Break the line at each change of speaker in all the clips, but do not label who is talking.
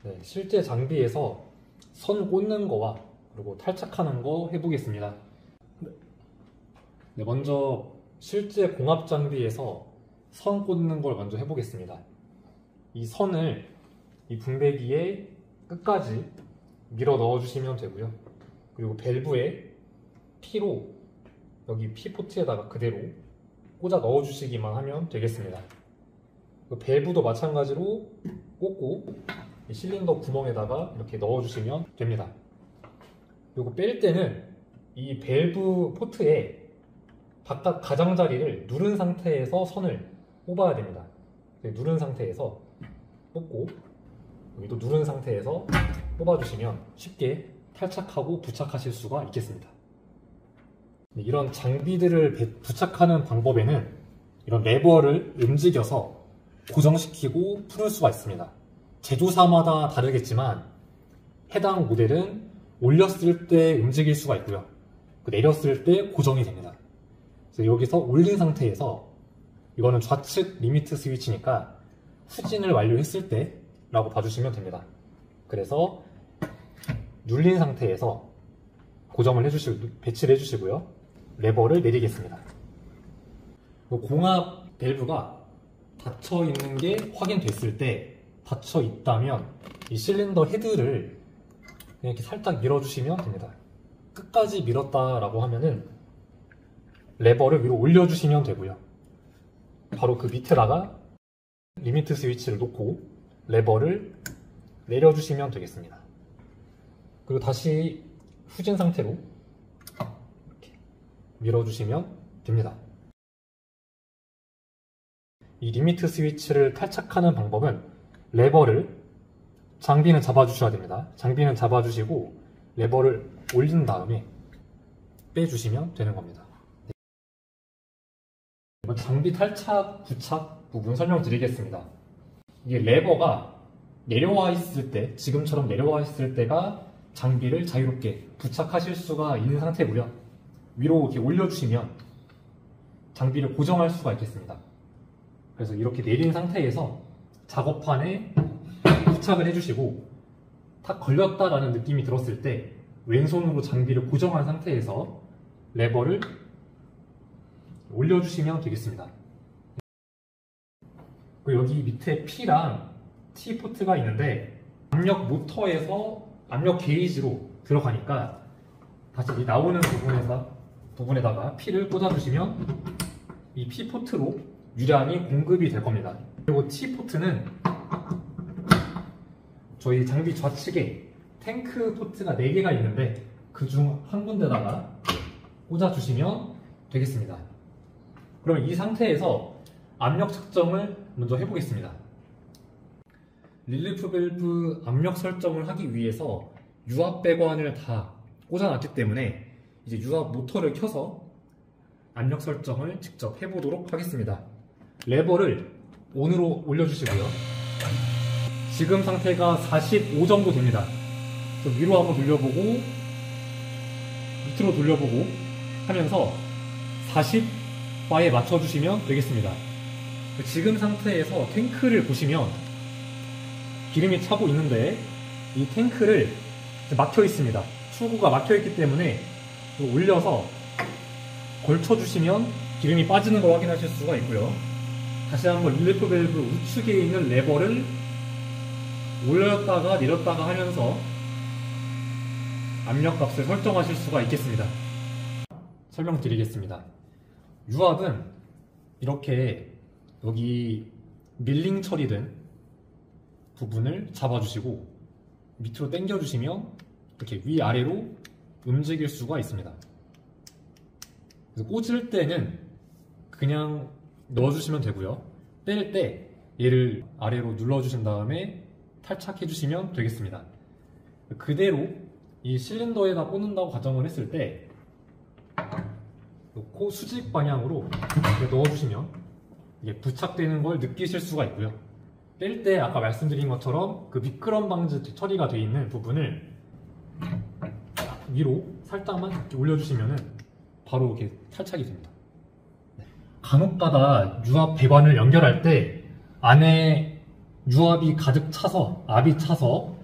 네, 실제 장비에서 선 꽂는 거와 그리고 탈착하는 거 해보겠습니다. 네, 먼저 실제 공합 장비에서 선 꽂는 걸 먼저 해보겠습니다. 이 선을 이 분배기에 끝까지 밀어 넣어주시면 되고요. 그리고 밸브에 P로 여기 P 포트에다가 그대로 꽂아 넣어주시기만 하면 되겠습니다. 밸브도 마찬가지로 꽂고 이 실린더 구멍에다가 이렇게 넣어주시면 됩니다. 그리고 뺄 때는 이 밸브 포트에 바깥 가장자리를 누른 상태에서 선을 뽑아야 됩니다. 누른 상태에서 뽑고 여기도 누른 상태에서 뽑아주시면 쉽게 탈착하고 부착하실 수가 있겠습니다. 이런 장비들을 부착하는 방법에는 이런 레버를 움직여서 고정시키고 풀을 수가 있습니다. 제조사마다 다르겠지만 해당 모델은 올렸을 때 움직일 수가 있고요. 내렸을 때 고정이 됩니다. 그래서 여기서 올린 상태에서 이거는 좌측 리미트 스위치니까 후진을 완료했을 때 라고 봐주시면 됩니다. 그래서 눌린 상태에서 고정을 배치를 해주시고요. 레버를 내리겠습니다. 공합 밸브가 닫혀 있는 게 확인됐을 때, 닫혀 있다면 이 실린더 헤드를 이렇게 살짝 밀어주시면 됩니다. 끝까지 밀었다라고 하면은 레버를 위로 올려주시면 되고요. 바로 그 밑에다가 리미트 스위치를 놓고 레버를 내려주시면 되겠습니다. 그리고 다시 후진 상태로 이렇게 밀어주시면 됩니다. 이 리미트 스위치를 탈착하는 방법은 레버를, 장비는 잡아주셔야 됩니다. 장비는 잡아주시고 레버를 올린 다음에 빼주시면 되는 겁니다. 장비 탈착, 부착 부분 설명드리겠습니다. 이게 레버가 내려와 있을 때, 지금처럼 내려와 있을 때가 장비를 자유롭게 부착하실 수가 있는 상태고요. 위로 이렇게 올려주시면 장비를 고정할 수가 있겠습니다. 그래서 이렇게 내린 상태에서 작업판에 부착을 해주시고 탁 걸렸다라는 느낌이 들었을 때 왼손으로 장비를 고정한 상태에서 레버를 올려주시면 되겠습니다. 그리고 여기 밑에 P랑 T 포트가 있는데 압력 모터에서 압력 게이지로 들어가니까 다시 이 나오는 부분에다가 P를 꽂아주시면 이 P 포트로 유량이 공급이 될 겁니다. 그리고 T 포트는 저희 장비 좌측에 탱크 포트가 4개가 있는데 그중 한 군데다가 꽂아주시면 되겠습니다. 그럼 이 상태에서 압력 측정을 먼저 해보겠습니다. 릴리프 밸브 압력 설정을 하기 위해서 유압 배관을 다 꽂아놨기 때문에 이제 유압 모터를 켜서 압력 설정을 직접 해보도록 하겠습니다. 레버를 ON으로 올려주시고요. 지금 상태가 45 정도 됩니다. 위로 한번 돌려보고 밑으로 돌려보고 하면서 40바에 맞춰주시면 되겠습니다. 지금 상태에서 탱크를 보시면 기름이 차고 있는데 이 탱크를 막혀 있습니다. 출구가 막혀 있기 때문에 올려서 걸쳐주시면 기름이 빠지는 걸 확인하실 수가 있고요. 다시 한번 릴리프 밸브 우측에 있는 레버를 올렸다가 내렸다가 하면서 압력값을 설정하실 수가 있겠습니다. 설명드리겠습니다. 유압은 이렇게 여기 밀링 처리된 부분을 잡아주시고 밑으로 당겨주시면 이렇게 위아래로 움직일 수가 있습니다. 그래서 꽂을 때는 그냥 넣어주시면 되고요. 뺄 때 얘를 아래로 눌러주신 다음에 탈착해 주시면 되겠습니다. 그대로 이 실린더에다 꽂는다고 가정을 했을 때 놓고 수직 방향으로 이렇게 넣어주시면 이게 부착되는 걸 느끼실 수가 있고요. 뺄 때 아까 말씀드린 것처럼 그 미끄럼 방지 처리가 되어 있는 부분을 위로 살짝만 이렇게 올려주시면 바로 이렇게 탈착이 됩니다. 간혹가다 유압 배관을 연결할 때 안에 유압이 가득 차서, 압이 차서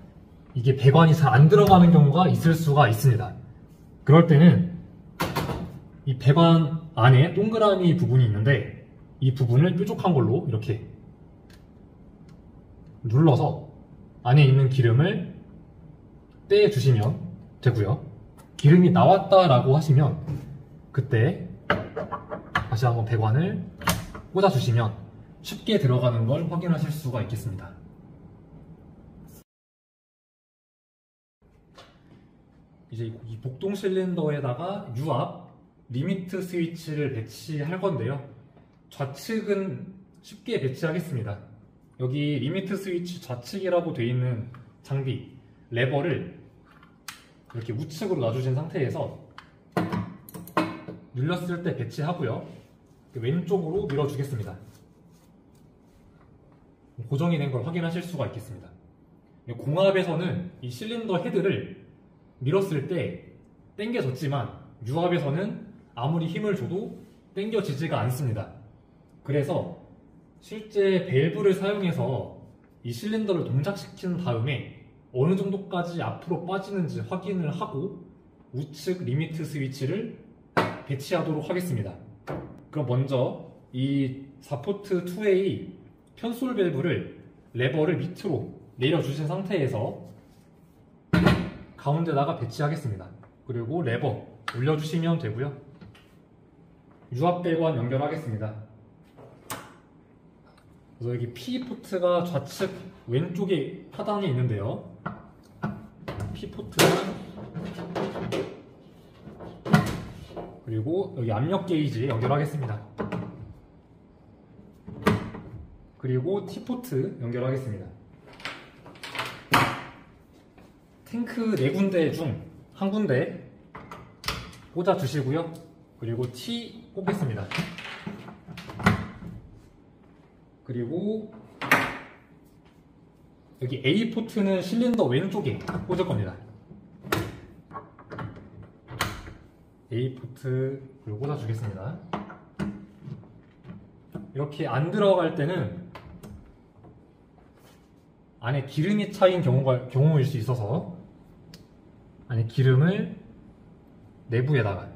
이게 배관이 잘 안 들어가는 경우가 있을 수가 있습니다. 그럴 때는 이 배관 안에 동그라미 부분이 있는데 이 부분을 뾰족한 걸로 이렇게 눌러서 안에 있는 기름을 떼주시면 되고요. 기름이 나왔다라고 하시면 그때 다시 한번 배관을 꽂아주시면 쉽게 들어가는 걸 확인하실 수가 있겠습니다. 이제 이 복동 실린더에다가 유압 리미트 스위치를 배치할 건데요. 좌측은 쉽게 배치하겠습니다. 여기 리미트 스위치 좌측이라고 되어 있는 장비 레버를 이렇게 우측으로 놔주신 상태에서 눌렀을 때 배치하고요. 왼쪽으로 밀어주겠습니다. 고정이 된 걸 확인하실 수가 있겠습니다. 공압에서는 이 실린더 헤드를 밀었을 때 당겨졌지만 유압에서는 아무리 힘을 줘도 당겨지지가 않습니다. 그래서 실제 밸브를 사용해서 이 실린더를 동작시킨 다음에 어느 정도까지 앞으로 빠지는지 확인을 하고 우측 리미트 스위치를 배치하도록 하겠습니다. 그럼 먼저 이 4포트 2A 편솔 밸브를 레버를 밑으로 내려주신 상태에서 가운데다가 배치하겠습니다. 그리고 레버 올려주시면 되고요. 유압 배관 연결하겠습니다. 그래서 여기 P포트가 좌측 왼쪽에 하단에 있는데요. P포트랑 그리고 여기 압력 게이지 연결하겠습니다. 그리고 T포트 연결하겠습니다. 탱크 4군데 중 한 군데 꽂아 주시고요. 그리고 T 꽂겠습니다. 그리고 여기 A 포트는 실린더 왼쪽에 꽂을 겁니다. A 포트 그리고 꽂아 주겠습니다. 이렇게 안 들어갈 때는 안에 기름이 차인 경우일 수 있어서 안에 기름을 내부에다가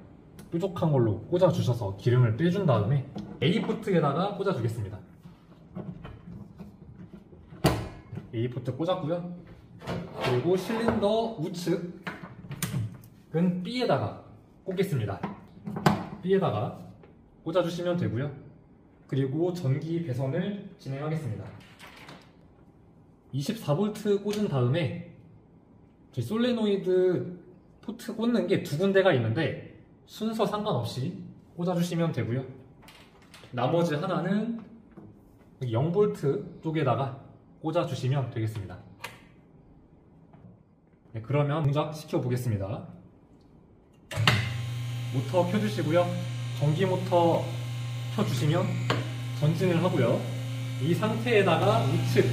뾰족한 걸로 꽂아 주셔서 기름을 빼준 다음에 A 포트에다가 꽂아 주겠습니다. A 포트 꽂았고요. 그리고 실린더 우측은 B에다가 꽂겠습니다. B에다가 꽂아 주시면 되고요. 그리고 전기 배선을 진행하겠습니다. 24V 꽂은 다음에 저희 솔레노이드 포트 꽂는 게 2군데가 있는데 순서 상관없이 꽂아주시면 되고요. 나머지 하나는 0V 쪽에다가 꽂아주시면 되겠습니다. 네, 그러면 동작시켜 보겠습니다. 모터 켜주시고요. 전기 모터 켜주시면 전진을 하고요. 이 상태에다가 우측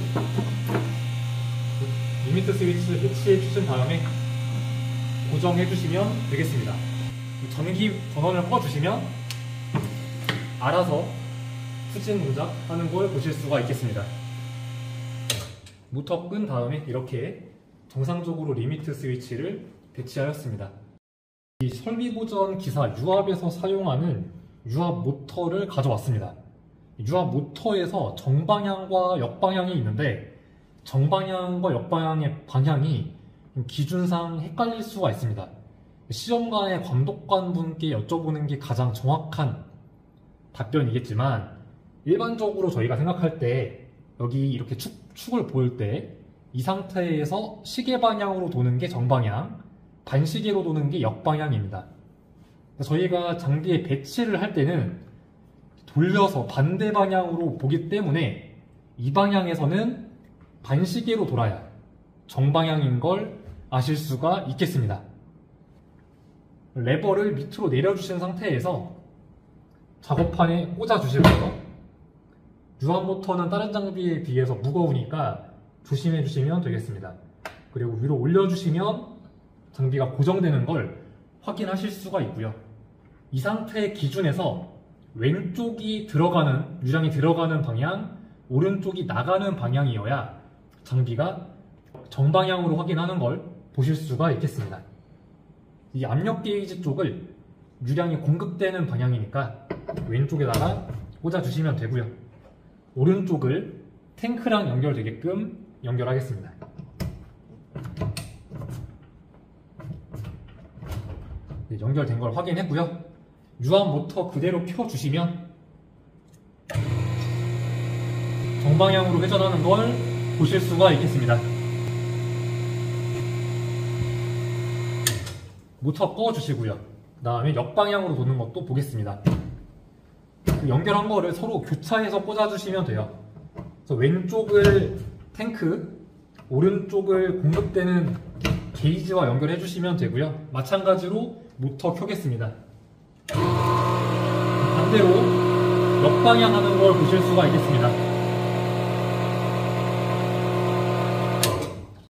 리미트 스위치를 배치해 주신 다음에 고정해 주시면 되겠습니다. 전기 전원을 꺼 주시면 알아서 후진 동작하는 걸 보실 수가 있겠습니다. 모터 끈 다음에 이렇게 정상적으로 리미트 스위치를 배치하였습니다. 이 설비보전 기사 유압에서 사용하는 유압 모터를 가져왔습니다. 유압 모터에서 정방향과 역방향이 있는데 정방향과 역방향의 방향이 기준상 헷갈릴 수가 있습니다. 시험관의 감독관 분께 여쭤보는 게 가장 정확한 답변이겠지만 일반적으로 저희가 생각할 때 여기 이렇게 축을 볼 때 이 상태에서 시계 방향으로 도는 게 정방향, 반시계로 도는 게 역방향입니다. 저희가 장비에 배치를 할 때는 돌려서 반대 방향으로 보기 때문에 이 방향에서는 반시계로 돌아야 정방향인 걸 아실 수가 있겠습니다. 레버를 밑으로 내려주신 상태에서 작업판에 꽂아주시고요. 유압 모터는 다른 장비에 비해서 무거우니까 조심해 주시면 되겠습니다. 그리고 위로 올려주시면 장비가 고정되는 걸 확인하실 수가 있고요. 이 상태 기준에서 왼쪽이 들어가는, 유량이 들어가는 방향, 오른쪽이 나가는 방향이어야 장비가 정방향으로 확인하는 걸 보실 수가 있겠습니다. 이 압력 게이지 쪽을 유량이 공급되는 방향이니까 왼쪽에다가 꽂아주시면 되고요. 오른쪽을 탱크랑 연결되게끔 연결하겠습니다. 네, 연결된 걸 확인했고요. 유압 모터 그대로 켜주시면 정방향으로 회전하는 걸 보실 수가 있겠습니다. 모터 꺼주시고요. 그 다음에 역방향으로 도는 것도 보겠습니다. 연결한 거를 서로 교차해서 꽂아주시면 돼요. 그래서 왼쪽을 탱크, 오른쪽을 공급되는 게이지와 연결해 주시면 되고요. 마찬가지로 모터 켜겠습니다. 반대로 역방향 하는 걸 보실 수가 있겠습니다.